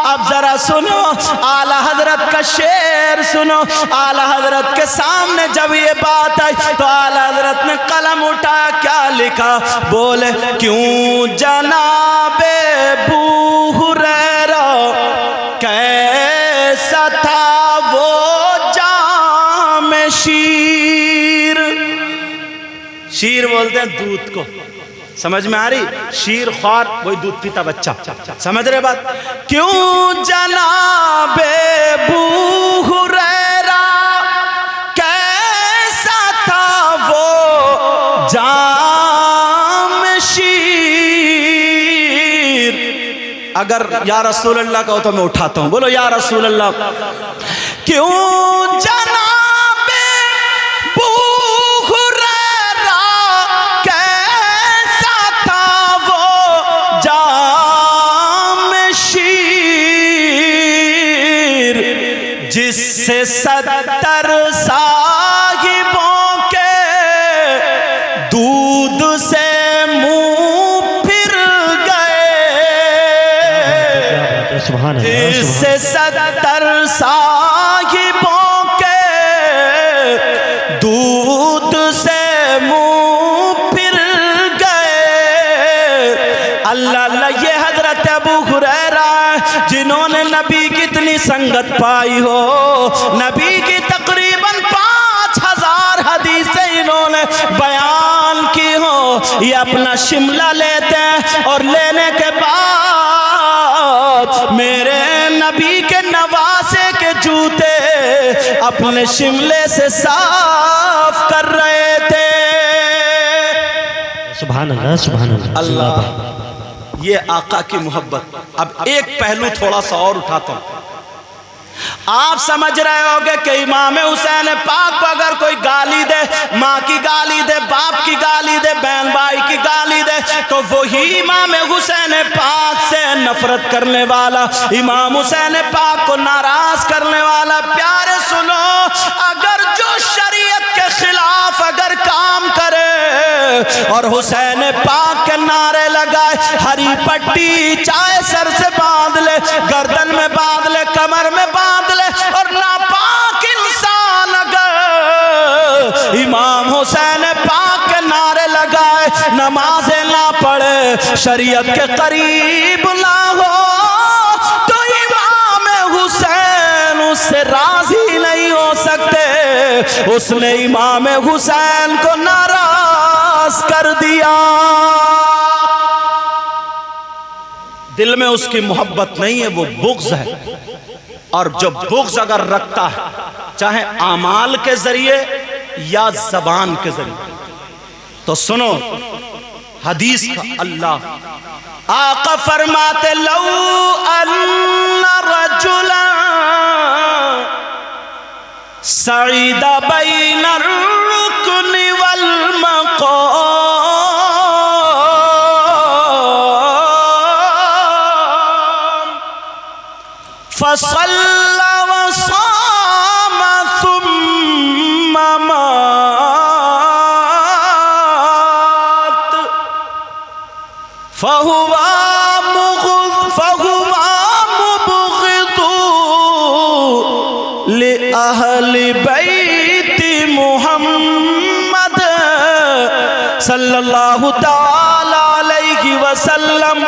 اب ذرا سنو اعلیٰ حضرت کا شعر سنو. اعلیٰ حضرت کے سامنے جب یہ بات آئی تو اعلیٰ حضرت نے قلم اٹھایا. کیا لکھا؟ بولے کیوں جناب ابو ہریرہ کیسا تھا وہ جام شیر. شیر بولتے ہیں دودھ کو. سمجھ میں آ رہی؟ شیر خوار وہی دودھ پیتا بچہ. سمجھ رہے بات؟ کیوں جناب ابو ہریرہ کیسا تھا وہ جام شیر. اگر یا رسول اللہ کہو تو میں اٹھاتا ہوں، بولو یا رسول اللہ۔ کیوں جناب ابو ہریرہ کیسا تھا وہ جام شیر، جس سے 70 صاحبوں کے دودھ سے منہ پھر گئے، سبحان اللہ، جس سے 70 صاحبوں کے دودھ سے منہ پھر گئے۔ اللہ اللہ، یہ حضرت ابو ہریرہ جنہوں نے نبی کی اتنی سنگت پائی ہو، نبی کی تقریباً 5000 حدیثیں انہوں نے بیان کی ہو، یہ اپنا شملہ لیتے ہیں اور لینے کے بعد میرے نبی کے نواسے کے جوتے اپنے شملے سے صاف کر رہے تھے۔ سبحان اللہ، سبحان اللہ، اللہ، یہ آقا کی محبت۔ اب ایک پہلو تھوڑا سا اور اٹھاتا ہوں۔ آپ سمجھ رہے ہوگے کہ امام حسین پاک کو اگر کوئی گالی دے، ماں کی گالی دے، باپ کی گالی دے، بہن بھائی کی گالی دے، تو وہی امام حسین پاک سے نفرت کرنے والا، امام حسین پاک کو ناراض کرنے والا۔ پیارے سنو، اگر جو شریعت کے خلاف اگر کام کرے اور حسین پاک کے نعرے لگائے، ہری پٹی چاہے سر سے باندھ لے، گردن میں باندھ لے، کمر میں باندھ لے، اور ناپاک انسان اگر امام حسین پاک کے نعرے لگائے، نمازیں نہ پڑھے، شریعت کے قریب نہ ہو، تو امام حسین اس سے راضی نہیں ہو سکتے۔ اس نے امام حسین کو ناراض کر دیا۔ دل میں اس کی محبت نہیں ہے، وہ بغض ہے، اور جو بغض اگر رکھتا ہے چاہے اعمال کے ذریعے یا زبان کے ذریعے، تو سنو حدیث کا اللہ آقا فرماتے لو ان رجلا سعید بین الرکن والمقام فصلى وصام ثم مات فهو مبغض لأهل بيت محمد صلی اللہ تعالی علیہ وسلم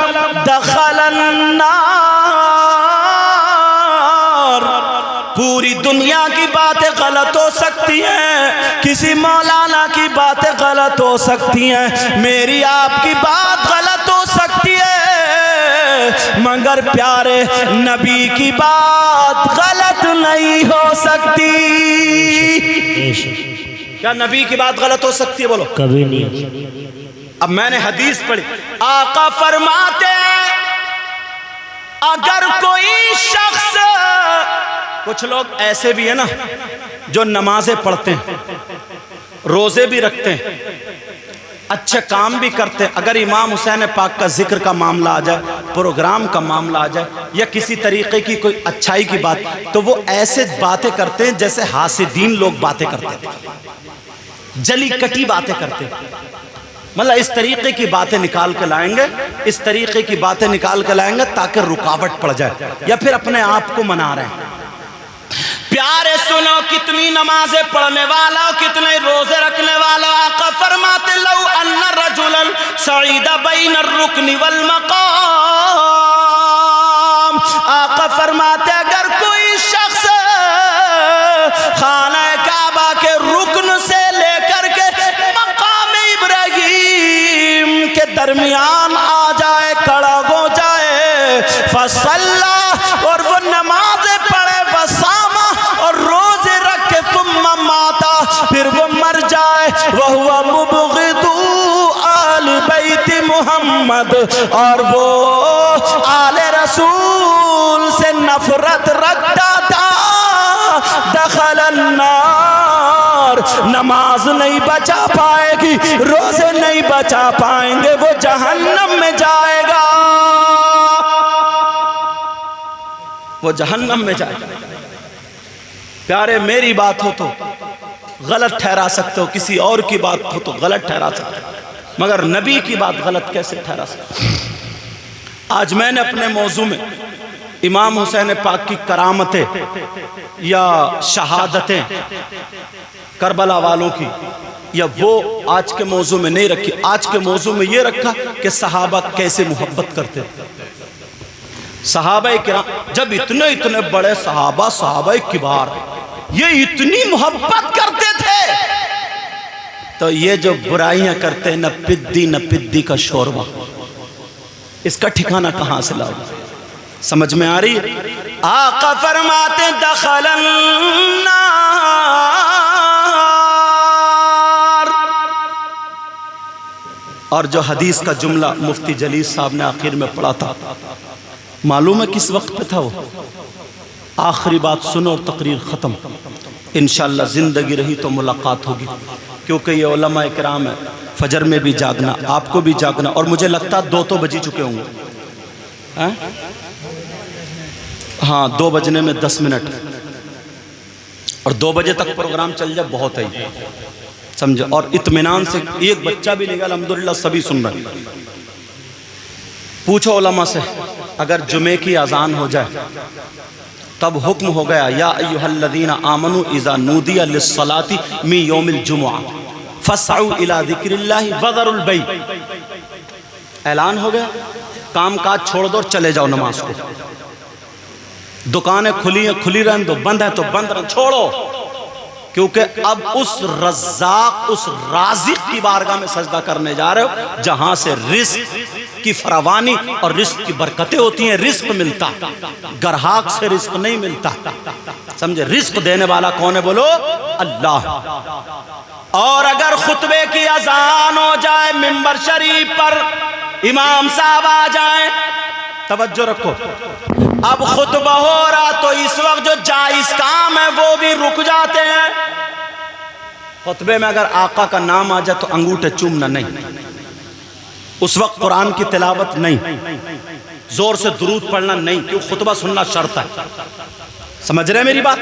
دخل النار۔ پوری دنیا کی باتیں غلط ہو سکتی ہیں، کسی مولانا کی باتیں غلط ہو سکتی ہیں، میری آپ کی بات غلط ہو سکتی ہے، مگر پیارے نبی کی بات غلط نہیں ہو سکتی۔ کیا نبی کی بات غلط ہو سکتی ہے؟ بولو کبھی نہیں۔ اب میں نے حدیث پڑھی، آقا فرماتے ہیں اگر کوئی شخص، کچھ لوگ ایسے بھی ہیں نا جو نمازیں پڑھتے ہیں، روزے بھی رکھتے ہیں، اچھے کام بھی کرتے ہیں، اگر امام حسین پاک کا ذکر کا معاملہ آ جائے، پروگرام کا معاملہ آ جائے، یا کسی طریقے کی کوئی اچھائی کی بات، تو وہ ایسے باتیں کرتے ہیں جیسے حاسدین لوگ باتیں کرتے ہیں، جلی کٹی باتیں کرتے ہیں، مطلب اس طریقے کی باتیں نکال کے لائیں گے، اس طریقے کی باتیں نکال کے لائیں گے تاکہ رکاوٹ پڑ جائے، یا پھر اپنے آپ کو منا رہے ہیں۔ پیارے سنو، کتنی نمازیں پڑھنے والا، کتنے روزے رکھنے والا، آقا فرماتے لو ان رجلا سعید بین الرکن والمقام، آقا فرماتے اگر کوئی شخص خانہ کعبہ کے رکن سے لے کر کے مقام ابراہیم کے درمیان آ جائے، کھڑا ہو جائے، فصلی، اور وہ نمازیں پڑھے، وصامہ، اور روزے رکھے، ثم ماتا، پھر وہ مر جائے، وہو مبغض آل بیت محمد اور وہ آل رسول سے نفرت رکھتا تھا دخل النار، نماز نہیں بچا پائے گی، روزے نہیں بچا پائیں گے، وہ جہنم میں جائے گا، وہ جہنم میں جائے گا۔ پیارے میری بات ہو تو غلط ٹھہرا سکتے ہو، کسی اور کی بات ہو تو غلط ٹھہرا سکتے ہو، مگر نبی کی بات غلط کیسے ٹھہرا سکتے ہو؟ آج میں نے اپنے موضوع میں امام حسین پاک کی کرامتیں یا شہادتیں کربلا والوں کی یا وہ آج کے موضوع میں نہیں رکھی، آج کے موضوع میں یہ رکھا کہ صحابہ کیسے محبت کرتے تھے۔ صحابہ کرام جب اتنے بڑے صحابہ کبار یہ اتنی محبت کرتے تھے تو یہ جو برائیاں کرتے ہیں نہ پدی کا شوربہ، اس کا ٹھکانہ کہاں سے لاؤ؟ سمجھ میں آ رہی ہے؟ آقا فرماتے دخل النار، اور جو حدیث کا جملہ مفتی جلیس صاحب نے آخر میں پڑھا تھا، معلوم ہے کس وقت پہ تھا وہ؟ آخری بات سنو اور تقریر ختم، انشاءاللہ زندگی رہی تو ملاقات ہوگی، کیونکہ یہ علماء کرام ہے، فجر میں بھی جاگنا، آپ کو بھی جاگنا، اور مجھے لگتا 2 تو بجی چکے ہوں گے، ہاں 2 بجنے میں 10 منٹ، اور 2 بجے تک پروگرام چل جائے بہت ہے، سمجھے؟ اور اطمینان سے ایک بچہ بھی نہیں گا، الحمدللہ سبھی سن رہے ہیں۔ پوچھو علماء سے، اگر جمعے کی اذان ہو جائے تب حکم ہو گیا یا ایھا الذین آمنوا اذا نودی للصلاۃ من یوم الجمعہ فاسعوا الی ذکر اللہ وذروا البیع، اعلان ہو گیا، کام کاج چھوڑ دو اور چلے جاؤ نماز کو، دکانیں کھلی ہیں کھلی رہن دو، بند ہے تو بند رہن، چھوڑو، کیونکہ اب اس رزاق اس رازق کی بارگاہ میں سجدہ کرنے جا رہے ہو جہاں سے رزق کی فراوانی اور رزق کی برکتیں ہوتی ہیں، رزق ملتا، گرہاک سے رزق نہیں ملتا، سمجھے؟ رزق دینے والا کون ہے بولو؟ اللہ۔ اور اگر خطبے کی اذان ہو جائے، منبر شریف پر امام صاحب آ جائیں، توجہ رکھو، اب خطبہ ہو رہا تو اس وقت جو جائز کام ہے وہ بھی رک جاتے ہیں۔ خطبے میں اگر آقا کا نام آ جائے تو انگوٹھے چومنا نہیں، اس وقت قرآن کی تلاوت نہیں، زور سے درود پڑھنا نہیں، کیوں؟ خطبہ سننا شرط ہے، سمجھ رہے میری بات؟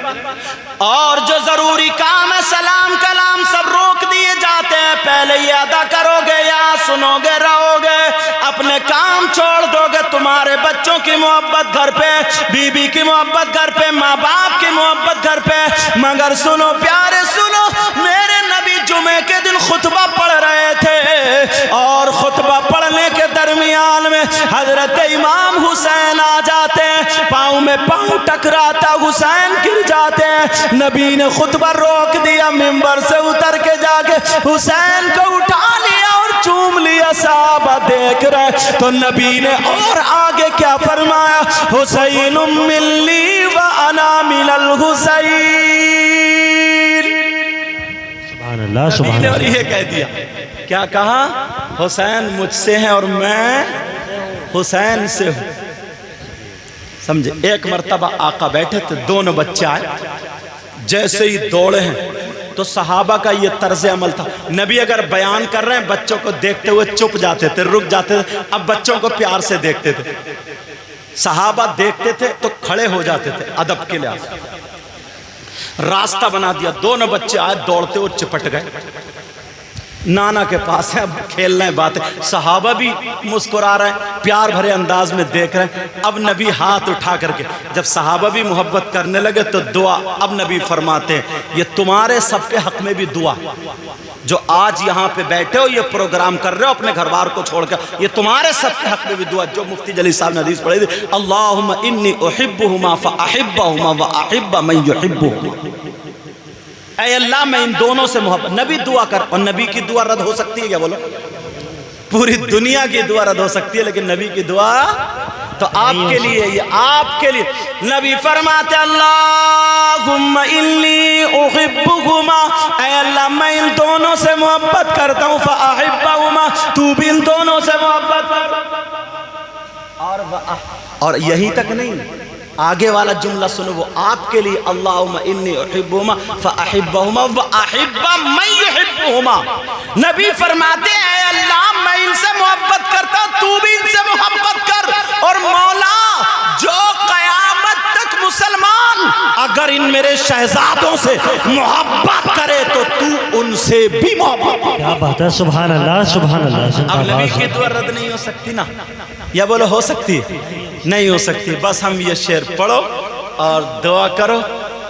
اور جو ضروری کام ہے سلام کلام سب روک دیے جاتے ہیں، پہلے یہ ادا کرو گے یا سنو گے رہو گے، اپنے کام چھوڑ دو گے، تمہارے بچوں کی محبت گھر پہ، بیوی کی محبت گھر پہ، ماں باپ کی محبت گھر پہ، مگر سنو پیارے سنو، میرے نبی جمعے کے دن خطبہ پڑھ رہے تھے اور خطبہ پڑھنے کے درمیان میں حضرت امام حسین آ جاتے ہیں، پاؤں میں پاؤں ٹکراتا، حسین گر جاتے ہیں، نبی نے خطبہ روک دیا، منبر سے اتر کے جا کے حسین کو اٹھا لیا اور چوم لیا، صحابہ دیکھ رہے، تو نبی نے اور آگے کیا فرمایا؟ حسین منی وانا من الحسین، سبحان اللہ سبحان اور اللہ۔ یہ کہہ دیا، کیا کہا؟ حسین مجھ سے ہیں اور میں حسین سے ہوں، سمجھے؟ ایک مرتبہ آقا بیٹھے تھے، 2 بچے آئے، جیسے ہی دوڑے ہیں تو صحابہ کا یہ طرز عمل تھا، نبی اگر بیان کر رہے ہیں بچوں کو دیکھتے ہوئے چپ جاتے تھے، رک جاتے تھے، اب بچوں کو پیار سے دیکھتے تھے، صحابہ دیکھتے تھے تو کھڑے ہو جاتے تھے ادب کے لحاظ سے، راستہ بنا دیا، 2 بچے آئے دوڑتے ہوئے چپٹ گئے، نانا کے پاس ہے، اب کھیلنا ہے باتیں، صحابہ بھی مسکرا رہے ہیں، پیار بھرے انداز میں دیکھ رہے ہیں، اب نبی ہاتھ اٹھا کر کے جب صحابہ بھی محبت کرنے لگے تو دعا، اب نبی فرماتے ہیں یہ تمہارے سب کے حق میں بھی دعا، جو آج یہاں پہ بیٹھے ہو یہ پروگرام کر رہے ہو اپنے گھر بار کو چھوڑ کر، یہ تمہارے سب کے حق میں بھی دعا، جو مفتی جلیل صاحب نے حدیث پڑھی تھی، اللہم انی احبہما فاحبہما واحب من یحبہما، اے اللہ میں ان دونوں سے محبت، نبی دعا کر، اور نبی کی دعا رد ہو سکتی ہے کیا بولو؟ پوری دنیا کی دعا رد ہو سکتی ہے لیکن نبی کی دعا تو آپ کے لیے، یہ آپ کے لیے، نبی فرماتے اللہم انی احبہما، اے اللہ میں ان دونوں سے محبت کرتا ہوں، فاحبہما، تو بھی ان دونوں سے محبت اور یہیں تک نہیں، آگے والا جملہ سنو، وہ آپ کے لیے اللہم انی احبہما فاحبہما واحب من یحبہما، نبی فرماتے ہیں اے اللہ میں ان سے محبت کرتا ہوں، تو بھی ان سے محبت کر، اور مولا جو قیامت تک مسلمان اگر ان میرے شہزادوں سے محبت کرے تو تو ان سے بھی محبت کر۔ کیا بات ہے، سبحان اللہ سبحان اللہ۔ اب نبی کی دعا رد نہیں ہو سکتی نا، یا بولو ہو سکتی؟ نہیں ہو سکتی۔ بس ہم یہ شعر پڑھو اور دعا کرو،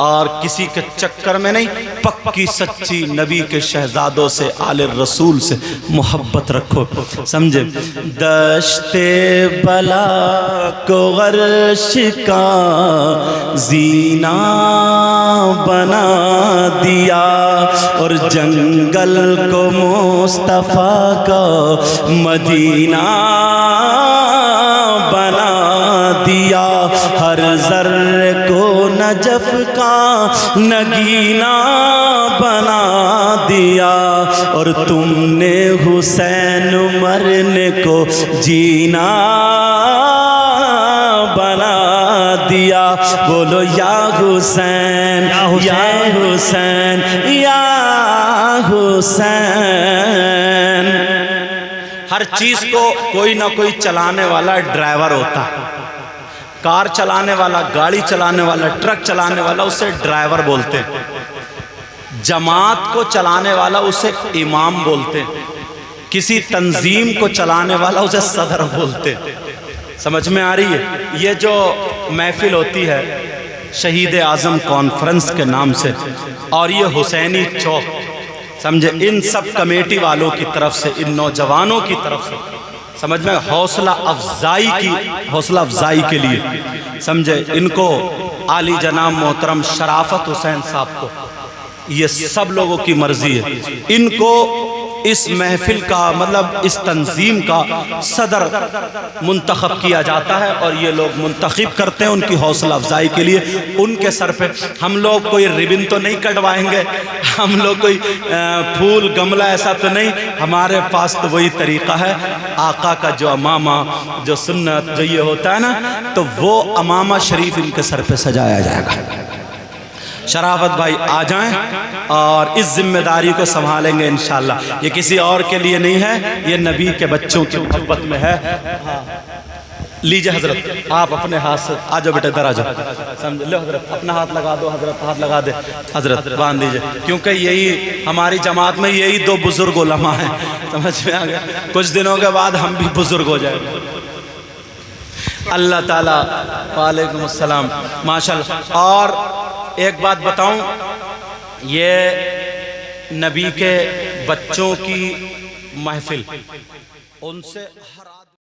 اور کسی کے چکر میں نہیں، پکی سچی نبی کے شہزادوں سے، آل رسول سے محبت رکھو، سمجھے؟ دشت بلا کو غرش کا زینہ بنا دیا، اور جنگل کو مصطفیٰ کا مدینہ بنا دیا، ہر ذرے کو نجف کا نگینہ بنا دیا، اور تم نے حسین مرنے کو جینا بنا دیا۔ بولو یا حسین یا حسین یا حسین۔ ہر چیز کو کوئی نہ کوئی چلانے والا ڈرائیور ہوتا ہے، کار چلانے والا، گاڑی چلانے والا، ٹرک چلانے والا، اسے ڈرائیور بولتے ہیں۔ جماعت کو چلانے والا اسے امام بولتے ہیں، کسی تنظیم کو چلانے والا اسے صدر بولتے ہیں۔ سمجھ میں آ رہی ہے؟ یہ جو محفل ہوتی ہے شہید اعظم کانفرنس کے نام سے، اور یہ حسینی چوک، سمجھے، ان سب کمیٹی والوں کی طرف سے، ان نوجوانوں کی طرف سے، سمجھ میں، حوصلہ افزائی کے لیے، سمجھے، ان کو عالی جناب محترم شرافت حسین صاحب کو، یہ سب لوگوں کی مرضی ہے، ان کو اس محفل کا مطلب اس تنظیم کا صدر منتخب کیا جاتا ہے، اور یہ لوگ منتخب کرتے ہیں ان کی حوصلہ افزائی کے لیے۔ ان کے سر پہ ہم لوگ کوئی ربن تو نہیں کٹوائیں گے، ہم لوگ کوئی پھول گملہ ایسا تو نہیں، ہمارے پاس تو وہی طریقہ ہے، آقا کا جو امامہ، جو سنت، جو یہ ہوتا ہے نا، تو وہ امامہ شریف ان کے سر پہ سجایا جائے گا۔ شرافت بھائی آ جائیں اور اس ذمہ داری کو سنبھالیں گے انشاءاللہ۔ یہ کسی اور کے لیے نہیں ہے، یہ نبی کے بچوں کی محبت میں ہے۔ لیجئے حضرت، آپ اپنے ہاتھ سے آ جاؤ بیٹے، ادھر آ جاؤ، سمجھ لو حضرت، اپنا ہاتھ لگا دو، حضرت ہاتھ لگا دے، حضرت باندھ دیجئے، کیونکہ یہی ہماری جماعت میں یہی دو بزرگ علماء ہیں، سمجھ میں آ گیا؟ کچھ دنوں کے بعد ہم بھی بزرگ ہو جائیں گے۔ اللہ تعالیٰ، وعلیکم السلام، ماشاءاللہ۔ اور ایک بات بتاؤں، یہ نبی کے بچوں کی محفل، ان سے ہر